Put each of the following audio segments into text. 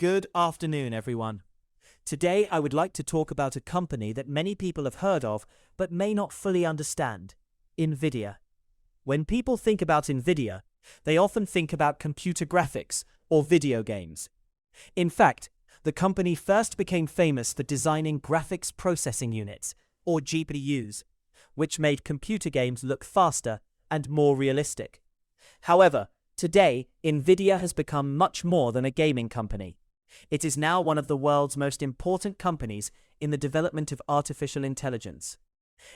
Good afternoon, everyone. Today I would like to talk about a company that many people have heard of but may not fully understand: NVIDIA. When people think about NVIDIA, they often think about computer graphics or video games. In fact, the company first became famous for designing graphics processing units, or GPUs, which made computer games look faster and more realistic. However, today, NVIDIA has become much more than a gaming company. It is now one of the world's most important companies in the development of artificial intelligence.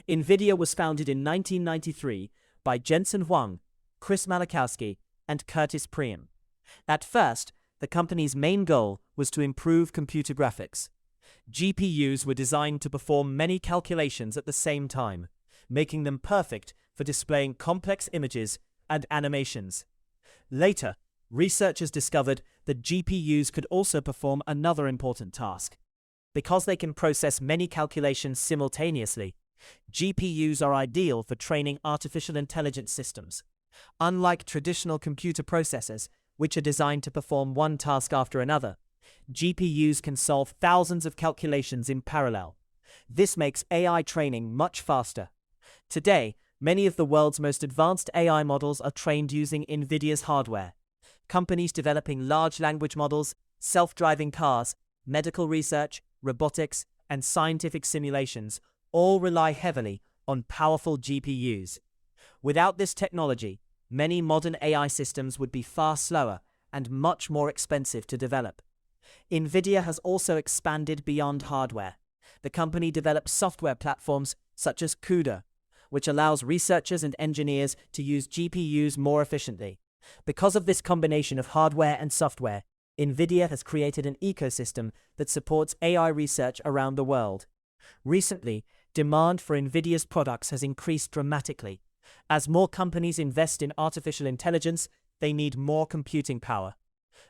NVIDIA was founded in 1993 by Jensen Huang, Chris Malachowski, and Curtis Priam. At first, the company's main goal was to improve computer graphics. GPUs were designed to perform many calculations at the same time, making them perfect for displaying complex images and animations. Later, researchers discovered that GPUs could also perform another important task. Because they can process many calculations simultaneously, GPUs are ideal for training artificial intelligence systems. Unlike traditional computer processors, which are designed to perform one task after another, GPUs can solve thousands of calculations in parallel. This makes AI training much faster. Today, many of the world's most advanced AI models are trained using NVIDIA's hardware. Companies developing large language models, self-driving cars, medical research, robotics, and scientific simulations all rely heavily on powerful GPUs. Without this technology, many modern AI systems would be far slower and much more expensive to develop. NVIDIA has also expanded beyond hardware. The company develops software platforms such as CUDA, which allows researchers and engineers to use GPUs more efficiently. Because of this combination of hardware and software, NVIDIA has created an ecosystem that supports AI research around the world. Recently, demand for NVIDIA's products has increased dramatically. As more companies invest in artificial intelligence, they need more computing power.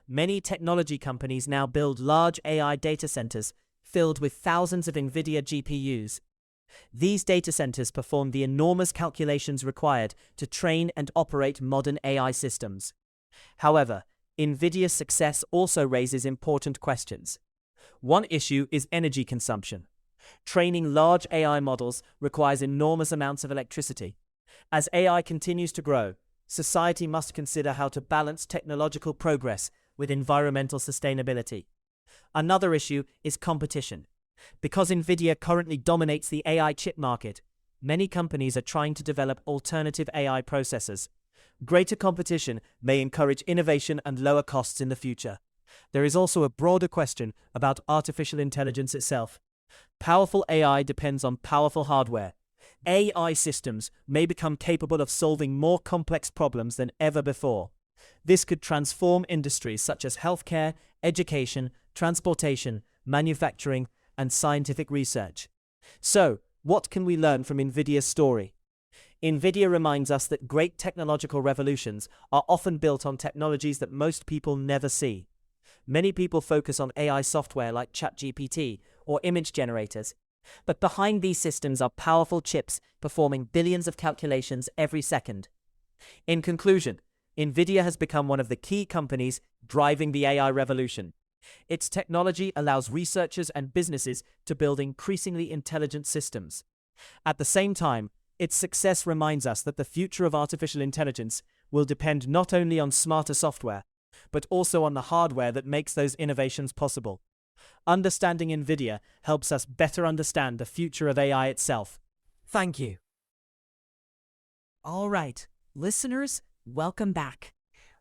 Many technology companies now build large AI data centers filled with thousands of NVIDIA GPUs. These data centers perform the enormous calculations required to train and operate modern AI systems. However, NVIDIA's success also raises important questions. One issue is energy consumption. Training large AI models requires enormous amounts of electricity. As AI continues to grow, society must consider how to balance technological progress with environmental sustainability. Another issue is competition. Because NVIDIA currently dominates the AI chip market, many companies are trying to develop alternative AI processors. Greater competition may encourage innovation and lower costs in the future. There is also a broader question about artificial intelligence itself. Powerful AI depends on powerful hardware. AI systems may become capable of solving more complex problems than ever before. This could transform industries such as healthcare, education, transportation, manufacturing, and scientific research. So, what can we learn from NVIDIA's story? NVIDIA reminds us that great technological revolutions are often built on technologies that most people never see. Many people focus on AI software like ChatGPT or image generators, but behind these systems are powerful chips performing billions of calculations every second. In conclusion, NVIDIA has become one of the key companies driving the AI revolution. Its technology allows researchers and businesses to build increasingly intelligent systems. At the same time, its success reminds us that the future of artificial intelligence will depend not only on smarter software, but also on the hardware that makes those innovations possible. Understanding NVIDIA helps us better understand the future of AI itself. Thank you. All right, listeners, welcome back.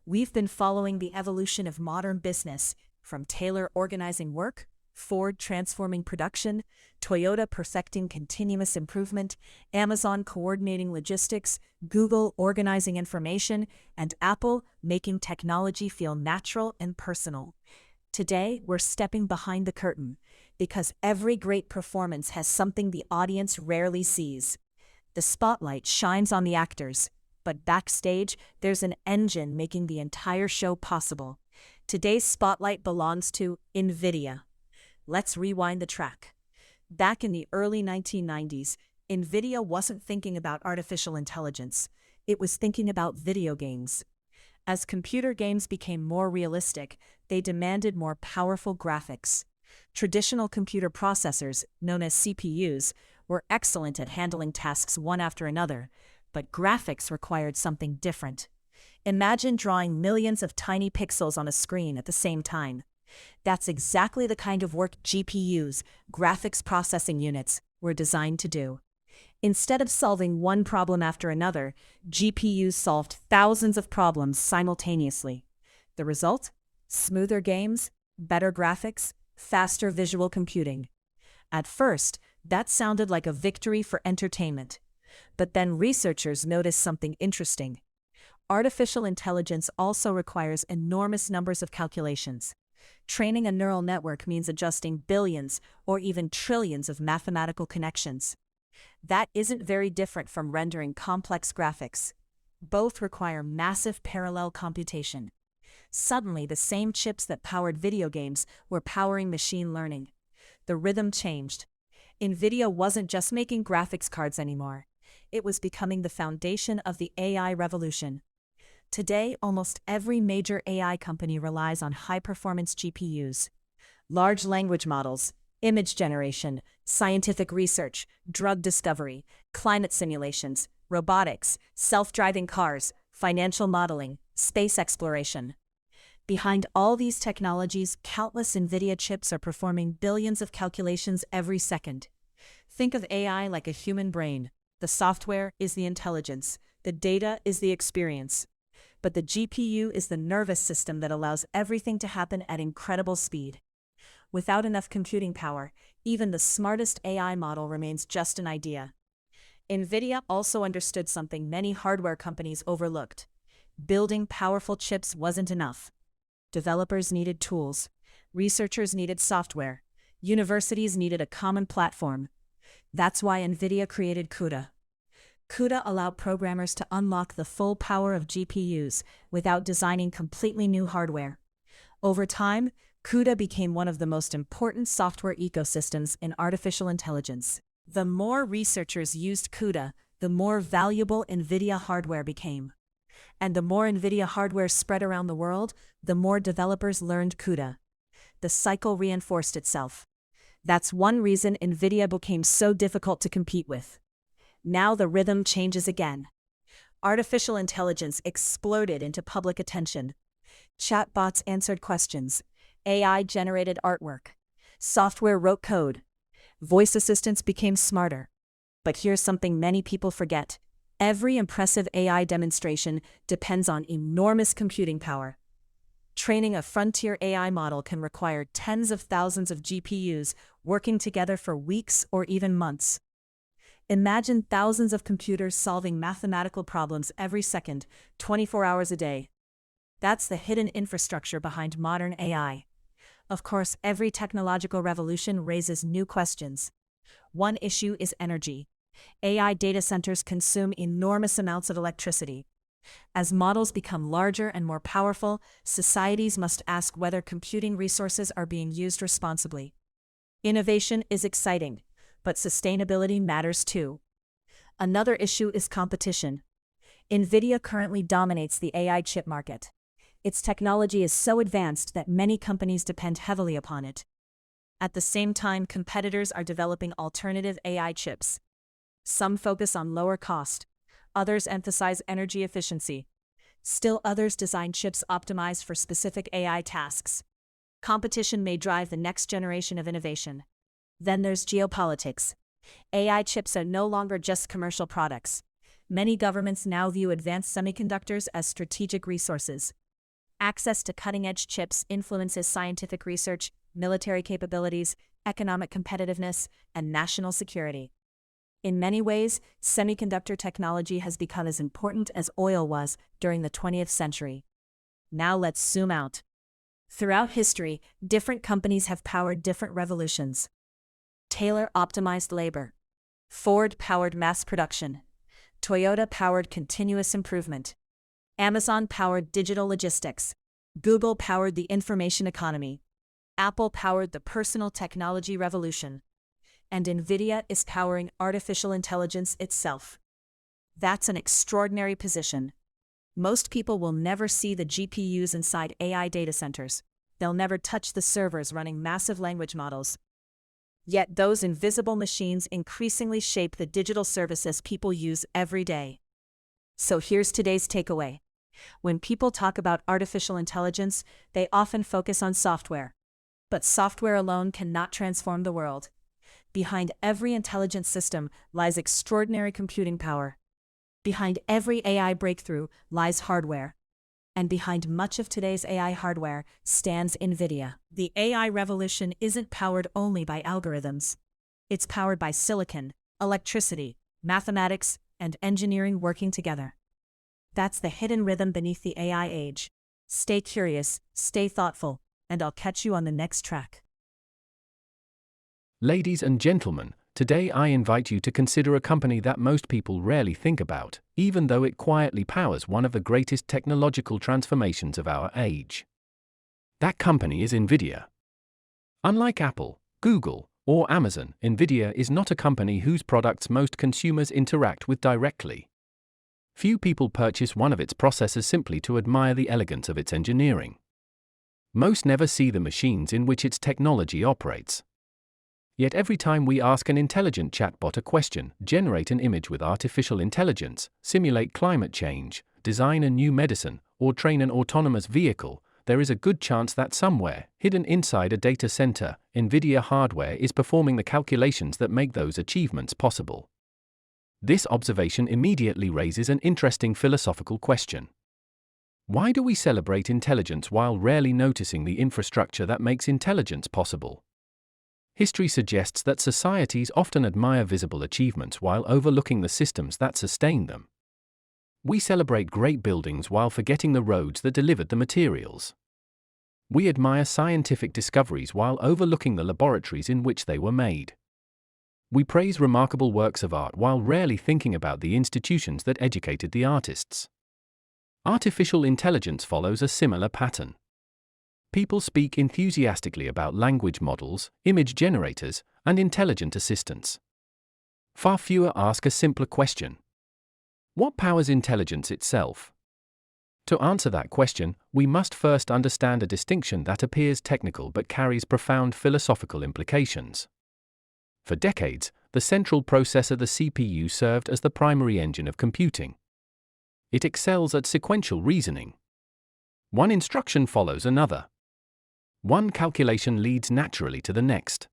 We've been following the evolution of modern business, from Taylor organizing work, Ford transforming production, Toyota perfecting continuous improvement, Amazon coordinating logistics, Google organizing information, and Apple making technology feel natural and personal. Today, we're stepping behind the curtain, because every great performance has something the audience rarely sees. The spotlight shines on the actors, but backstage, there's an engine making the entire show possible. Today's spotlight belongs to NVIDIA. Let's rewind the track. Back in the early 1990s, NVIDIA wasn't thinking about artificial intelligence. It was thinking about video games. As computer games became more realistic, they demanded more powerful graphics. Traditional computer processors, known as CPUs, were excellent at handling tasks one after another, but graphics required something different. Imagine drawing millions of tiny pixels on a screen at the same time. That's exactly the kind of work GPUs, graphics processing units, were designed to do. Instead of solving one problem after another, GPUs solved thousands of problems simultaneously. The result? Smoother games, better graphics, faster visual computing. At first, that sounded like a victory for entertainment. But then researchers noticed something interesting. Artificial intelligence also requires enormous numbers of calculations. Training a neural network means adjusting billions or even trillions of mathematical connections. That isn't very different from rendering complex graphics. Both require massive parallel computation. Suddenly, the same chips that powered video games were powering machine learning. The rhythm changed. NVIDIA wasn't just making graphics cards anymore. It was becoming the foundation of the AI revolution. Today, almost every major AI company relies on high-performance GPUs. Large language models, image generation, scientific research, drug discovery, climate simulations, robotics, self-driving cars, financial modeling, space exploration. Behind all these technologies, countless NVIDIA chips are performing billions of calculations every second. Think of AI like a human brain. The software is the intelligence, the data is the experience. But the GPU is the nervous system that allows everything to happen at incredible speed. Without enough computing power, even the smartest AI model remains just an idea. NVIDIA also understood something many hardware companies overlooked. Building powerful chips wasn't enough. Developers needed tools. Researchers needed software. Universities needed a common platform. That's why NVIDIA created CUDA. CUDA allowed programmers to unlock the full power of GPUs without designing completely new hardware. Over time, CUDA became one of the most important software ecosystems in artificial intelligence. The more researchers used CUDA, the more valuable NVIDIA hardware became. And the more NVIDIA hardware spread around the world, the more developers learned CUDA. The cycle reinforced itself. That's one reason NVIDIA became so difficult to compete with. Now the rhythm changes again. Artificial intelligence exploded into public attention. Chatbots answered questions. AI generated artwork. Software wrote code. Voice assistants became smarter. But here's something many people forget. Every impressive AI demonstration depends on enormous computing power. Training a frontier AI model can require tens of thousands of GPUs working together for weeks or even months. Imagine thousands of computers solving mathematical problems every second, 24 hours a day. That's the hidden infrastructure behind modern AI. Of course, every technological revolution raises new questions. One issue is energy. AI data centers consume enormous amounts of electricity. As models become larger and more powerful, societies must ask whether computing resources are being used responsibly. Innovation is exciting, but sustainability matters too. Another issue is competition. NVIDIA currently dominates the AI chip market. Its technology is so advanced that many companies depend heavily upon it. At the same time, competitors are developing alternative AI chips. Some focus on lower cost. Others emphasize energy efficiency. Still others design chips optimized for specific AI tasks. Competition may drive the next generation of innovation. Then there's geopolitics. AI chips are no longer just commercial products. Many governments now view advanced semiconductors as strategic resources. Access to cutting-edge chips influences scientific research, military capabilities, economic competitiveness, and national security. In many ways, semiconductor technology has become as important as oil was during the 20th century. Now let's zoom out. Throughout history, different companies have powered different revolutions. Taylor optimized labor. Ford powered mass production. Toyota powered continuous improvement. Amazon powered digital logistics. Google powered the information economy. Apple powered the personal technology revolution. And NVIDIA is powering artificial intelligence itself. That's an extraordinary position. Most people will never see the GPUs inside AI data centers. They'll never touch the servers running massive language models. Yet those invisible machines increasingly shape the digital services people use every day. So here's today's takeaway. When people talk about artificial intelligence, they often focus on software. But software alone cannot transform the world. Behind every intelligent system lies extraordinary computing power. Behind every AI breakthrough lies hardware. And behind much of today's AI hardware stands NVIDIA. The AI revolution isn't powered only by algorithms. It's powered by silicon, electricity, mathematics, and engineering working together. That's the hidden rhythm beneath the AI age. Stay curious, stay thoughtful, and I'll catch you on the next track. Ladies and gentlemen, today I invite you to consider a company that most people rarely think about, even though it quietly powers one of the greatest technological transformations of our age. That company is NVIDIA. Unlike Apple, Google, or Amazon, NVIDIA is not a company whose products most consumers interact with directly. Few people purchase one of its processors simply to admire the elegance of its engineering. Most never see the machines in which its technology operates. Yet every time we ask an intelligent chatbot a question, generate an image with artificial intelligence, simulate climate change, design a new medicine, or train an autonomous vehicle, there is a good chance that somewhere, hidden inside a data center, NVIDIA hardware is performing the calculations that make those achievements possible. This observation immediately raises an interesting philosophical question. Why do we celebrate intelligence while rarely noticing the infrastructure that makes intelligence possible? History suggests that societies often admire visible achievements while overlooking the systems that sustain them. We celebrate great buildings while forgetting the roads that delivered the materials. We admire scientific discoveries while overlooking the laboratories in which they were made. We praise remarkable works of art while rarely thinking about the institutions that educated the artists. Artificial intelligence follows a similar pattern. People speak enthusiastically about language models, image generators, and intelligent assistants. Far fewer ask a simpler question. What powers intelligence itself? To answer that question, we must first understand a distinction that appears technical but carries profound philosophical implications. For decades, the central processor, the CPU, served as the primary engine of computing. It excels at sequential reasoning. One instruction follows another. One calculation leads naturally to the next.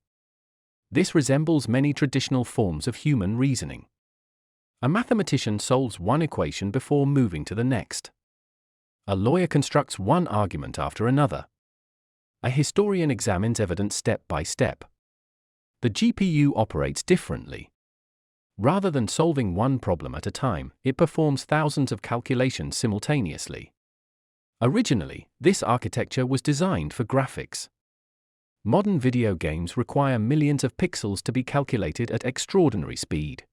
This resembles many traditional forms of human reasoning. A mathematician solves one equation before moving to the next. A lawyer constructs one argument after another. A historian examines evidence step by step. The GPU operates differently. Rather than solving one problem at a time, it performs thousands of calculations simultaneously. Originally, this architecture was designed for graphics. Modern video games require millions of pixels to be calculated at extraordinary speed.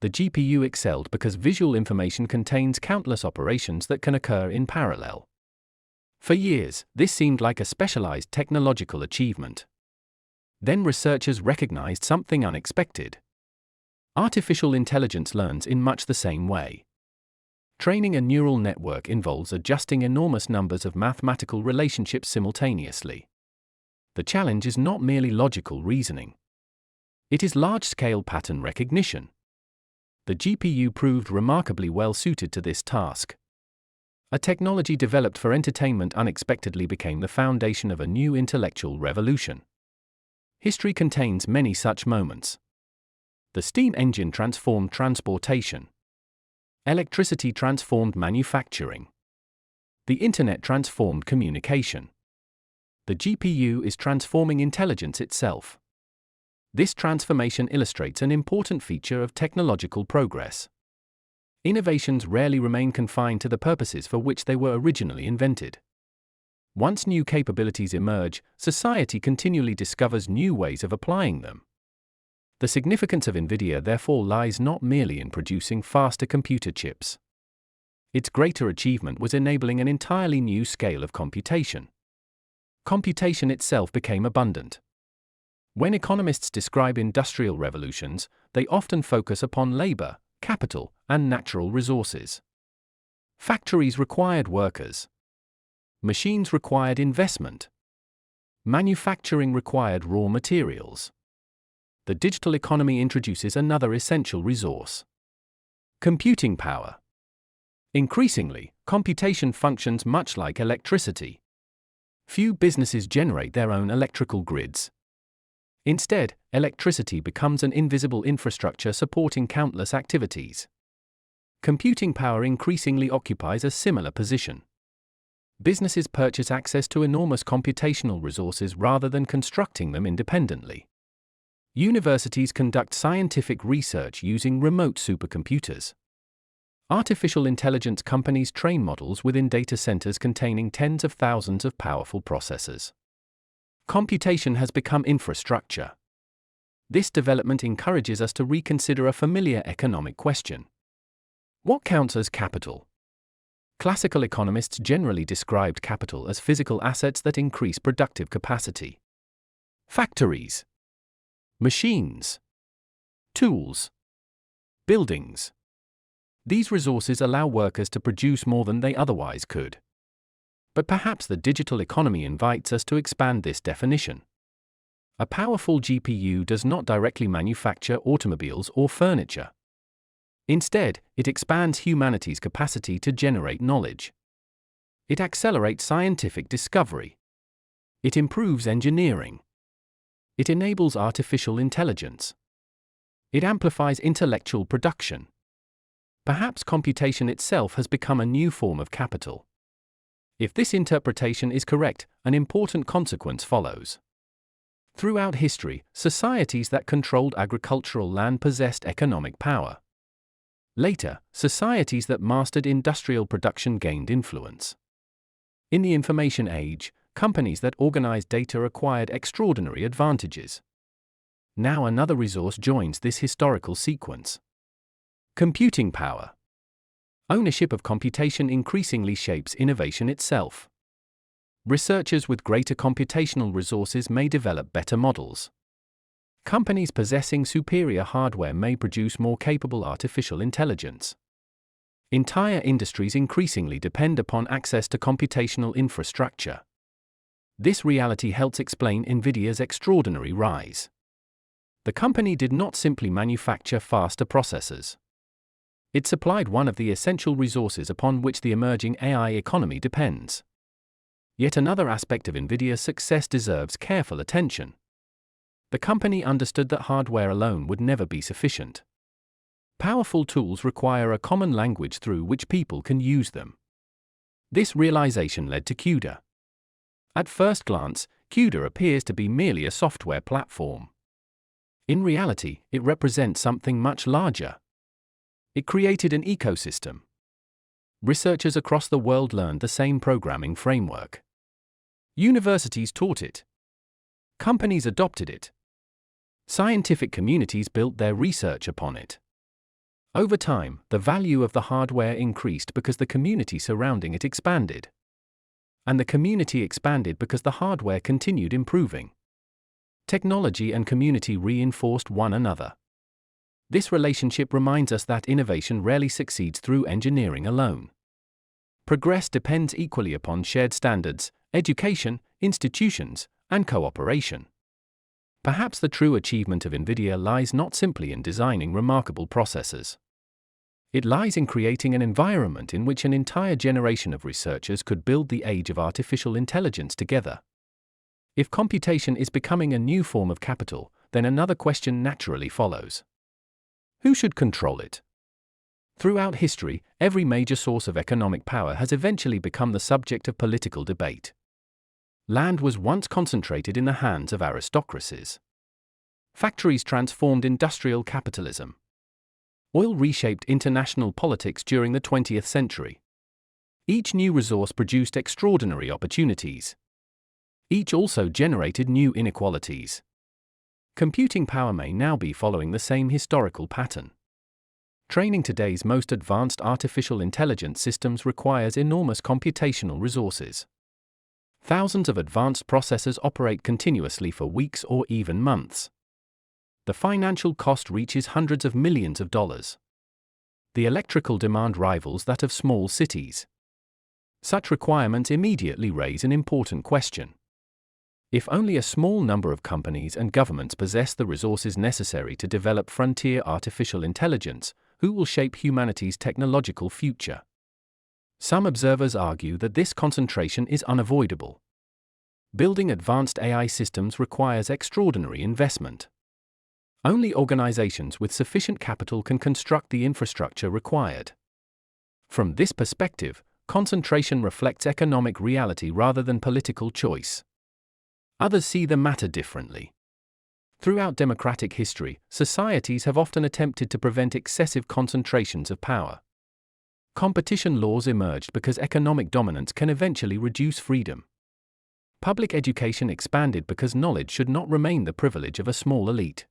The GPU excelled because visual information contains countless operations that can occur in parallel. For years, this seemed like a specialized technological achievement. Then researchers recognized something unexpected. Artificial intelligence learns in much the same way. Training a neural network involves adjusting enormous numbers of mathematical relationships simultaneously. The challenge is not merely logical reasoning. It is large-scale pattern recognition. The GPU proved remarkably well suited to this task. A technology developed for entertainment unexpectedly became the foundation of a new intellectual revolution. History contains many such moments. The steam engine transformed transportation. Electricity transformed manufacturing. The internet transformed communication. The GPU is transforming intelligence itself. This transformation illustrates an important feature of technological progress. Innovations rarely remain confined to the purposes for which they were originally invented. Once new capabilities emerge, society continually discovers new ways of applying them. The significance of NVIDIA therefore lies not merely in producing faster computer chips. Its greater achievement was enabling an entirely new scale of computation. Computation itself became abundant. When economists describe industrial revolutions, they often focus upon labor, capital, and natural resources. Factories required workers. Machines required investment. Manufacturing required raw materials. The digital economy introduces another essential resource: computing power. Increasingly, computation functions much like electricity. Few businesses generate their own electrical grids. Instead, electricity becomes an invisible infrastructure supporting countless activities. Computing power increasingly occupies a similar position. Businesses purchase access to enormous computational resources rather than constructing them independently. Universities conduct scientific research using remote supercomputers. Artificial intelligence companies train models within data centers containing tens of thousands of powerful processors. Computation has become infrastructure. This development encourages us to reconsider a familiar economic question: what counts as capital? Classical economists generally described capital as physical assets that increase productive capacity. Factories, machines, tools, buildings. These resources allow workers to produce more than they otherwise could. But perhaps the digital economy invites us to expand this definition. A powerful GPU does not directly manufacture automobiles or furniture. Instead, it expands humanity's capacity to generate knowledge. It accelerates scientific discovery. It improves engineering. It enables artificial intelligence. It amplifies intellectual production. Perhaps computation itself has become a new form of capital. If this interpretation is correct, an important consequence follows. Throughout history, societies that controlled agricultural land possessed economic power. Later, societies that mastered industrial production gained influence. In the information age, companies that organized data acquired extraordinary advantages. Now another resource joins this historical sequence: computing power. Ownership of computation increasingly shapes innovation itself. Researchers with greater computational resources may develop better models. Companies possessing superior hardware may produce more capable artificial intelligence. Entire industries increasingly depend upon access to computational infrastructure. This reality helps explain NVIDIA's extraordinary rise. The company did not simply manufacture faster processors. It supplied one of the essential resources upon which the emerging AI economy depends. Yet another aspect of NVIDIA's success deserves careful attention. The company understood that hardware alone would never be sufficient. Powerful tools require a common language through which people can use them. This realization led to CUDA. At first glance, CUDA appears to be merely a software platform. In reality, it represents something much larger. It created an ecosystem. Researchers across the world learned the same programming framework. Universities taught it. Companies adopted it. Scientific communities built their research upon it. Over time, the value of the hardware increased because the community surrounding it expanded. And the community expanded because the hardware continued improving. Technology and community reinforced one another. This relationship reminds us that innovation rarely succeeds through engineering alone. Progress depends equally upon shared standards, education, institutions, and cooperation. Perhaps the true achievement of NVIDIA lies not simply in designing remarkable processors. It lies in creating an environment in which an entire generation of researchers could build the age of artificial intelligence together. If computation is becoming a new form of capital, then another question naturally follows: who should control it? Throughout history, every major source of economic power has eventually become the subject of political debate. Land was once concentrated in the hands of aristocracies. Factories transformed industrial capitalism. Oil reshaped international politics during the 20th century. Each new resource produced extraordinary opportunities. Each also generated new inequalities. Computing power may now be following the same historical pattern. Training today's most advanced artificial intelligence systems requires enormous computational resources. Thousands of advanced processors operate continuously for weeks or even months. The financial cost reaches hundreds of millions of dollars. The electrical demand rivals that of small cities. Such requirements immediately raise an important question. If only a small number of companies and governments possess the resources necessary to develop frontier artificial intelligence, who will shape humanity's technological future? Some observers argue that this concentration is unavoidable. Building advanced AI systems requires extraordinary investment. Only organizations with sufficient capital can construct the infrastructure required. From this perspective, concentration reflects economic reality rather than political choice. Others see the matter differently. Throughout democratic history, societies have often attempted to prevent excessive concentrations of power. Competition laws emerged because economic dominance can eventually reduce freedom. Public education expanded because knowledge should not remain the privilege of a small elite.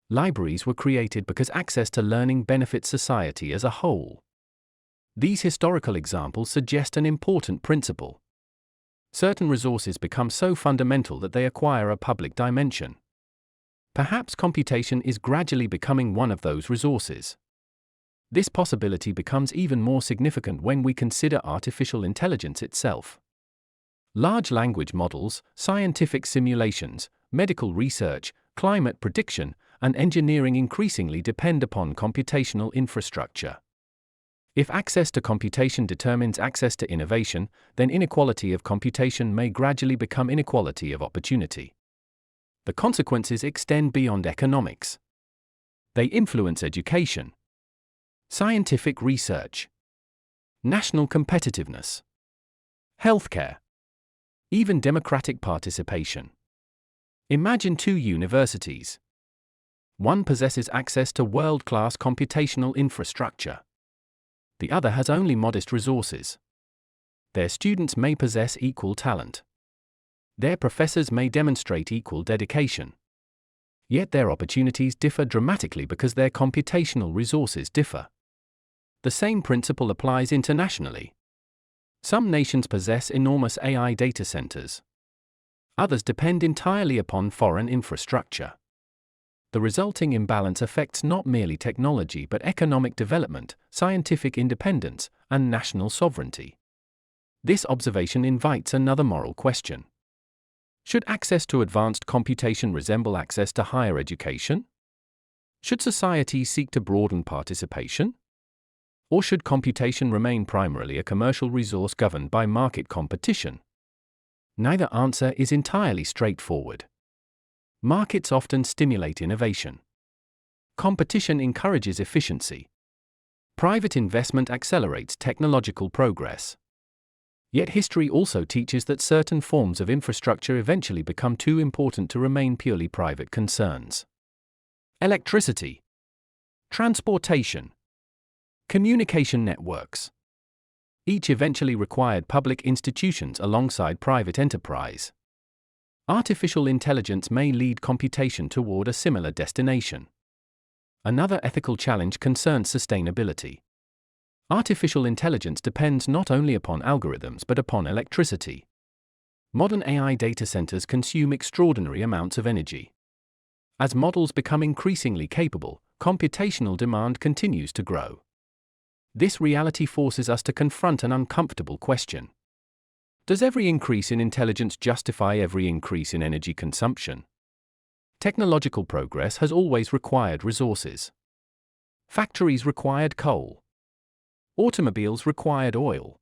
Libraries were created because access to learning benefits society as a whole. These historical examples suggest an important principle. Certain resources become so fundamental that they acquire a public dimension. Perhaps computation is gradually becoming one of those resources. This possibility becomes even more significant when we consider artificial intelligence itself. Large language models, scientific simulations, medical research, climate prediction, and engineering increasingly depend upon computational infrastructure. If access to computation determines access to innovation, then inequality of computation may gradually become inequality of opportunity. The consequences extend beyond economics. They influence education, scientific research, national competitiveness, healthcare, even democratic participation. Imagine two universities. One possesses access to world-class computational infrastructure. The other has only modest resources. Their students may possess equal talent. Their professors may demonstrate equal dedication. Yet their opportunities differ dramatically because their computational resources differ. The same principle applies internationally. Some nations possess enormous AI data centers. Others depend entirely upon foreign infrastructure. The resulting imbalance affects not merely technology but economic development, scientific independence, and national sovereignty. This observation invites another moral question. Should access to advanced computation resemble access to higher education? Should societies seek to broaden participation? Or should computation remain primarily a commercial resource governed by market competition? Neither answer is entirely straightforward. Markets often stimulate innovation. Competition encourages efficiency. Private investment accelerates technological progress. Yet history also teaches that certain forms of infrastructure eventually become too important to remain purely private concerns. Electricity, transportation, communication networks. Each eventually required public institutions alongside private enterprise. Artificial intelligence may lead computation toward a similar destination. Another ethical challenge concerns sustainability. Artificial intelligence depends not only upon algorithms but upon electricity. Modern AI data centers consume extraordinary amounts of energy. As models become increasingly capable, computational demand continues to grow. This reality forces us to confront an uncomfortable question. Does every increase in intelligence justify every increase in energy consumption? Technological progress has always required resources. Factories required coal. Automobiles required oil.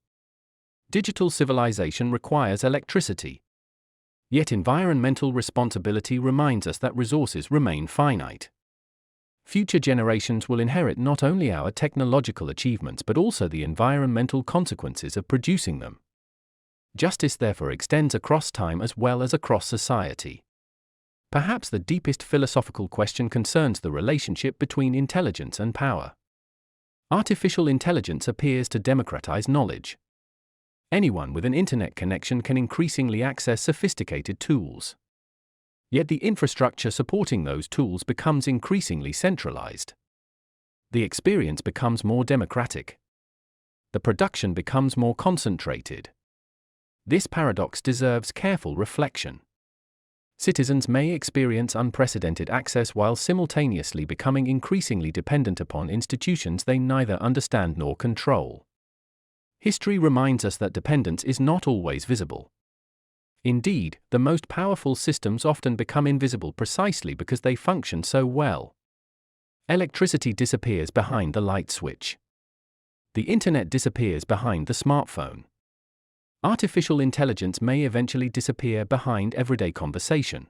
Digital civilization requires electricity. Yet environmental responsibility reminds us that resources remain finite. Future generations will inherit not only our technological achievements but also the environmental consequences of producing them. Justice therefore extends across time as well as across society. Perhaps the deepest philosophical question concerns the relationship between intelligence and power. Artificial intelligence appears to democratize knowledge. Anyone with an internet connection can increasingly access sophisticated tools. Yet the infrastructure supporting those tools becomes increasingly centralized. The experience becomes more democratic. The production becomes more concentrated. This paradox deserves careful reflection. Citizens may experience unprecedented access while simultaneously becoming increasingly dependent upon institutions they neither understand nor control. History reminds us that dependence is not always visible. Indeed, the most powerful systems often become invisible precisely because they function so well. Electricity disappears behind the light switch. The internet disappears behind the smartphone. Artificial intelligence may eventually disappear behind everyday conversation.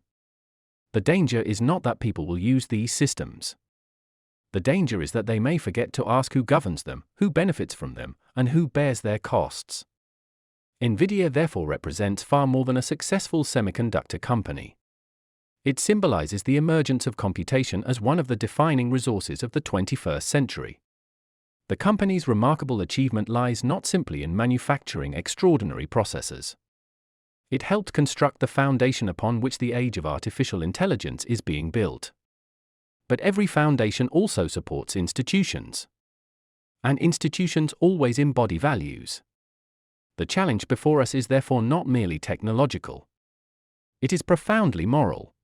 The danger is not that people will use these systems. The danger is that they may forget to ask who governs them, who benefits from them, and who bears their costs. NVIDIA therefore represents far more than a successful semiconductor company. It symbolizes the emergence of computation as one of the defining resources of the 21st century. The company's remarkable achievement lies not simply in manufacturing extraordinary processors. It helped construct the foundation upon which the age of artificial intelligence is being built. But every foundation also supports institutions. And institutions always embody values. The challenge before us is therefore not merely technological. It is profoundly moral.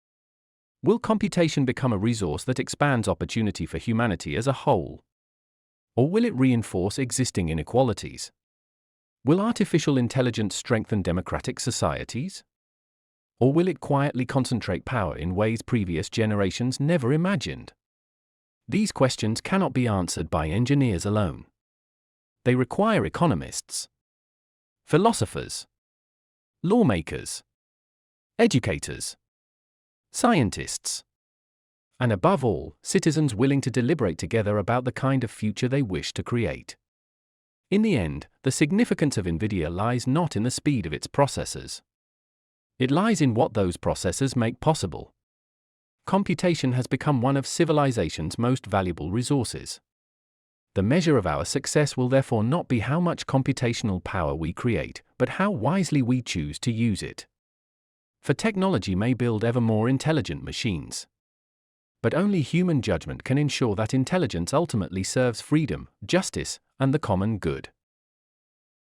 Will computation become a resource that expands opportunity for humanity as a whole? Or will it reinforce existing inequalities? Will artificial intelligence strengthen democratic societies? Or will it quietly concentrate power in ways previous generations never imagined? These questions cannot be answered by engineers alone. They require economists, philosophers, lawmakers, educators, scientists, and above all, citizens willing to deliberate together about the kind of future they wish to create. In the end, the significance of NVIDIA lies not in the speed of its processors. It lies in what those processors make possible. Computation has become one of civilization's most valuable resources. The measure of our success will therefore not be how much computational power we create, but how wisely we choose to use it. For technology may build ever more intelligent machines. But only human judgment can ensure that intelligence ultimately serves freedom, justice, and the common good.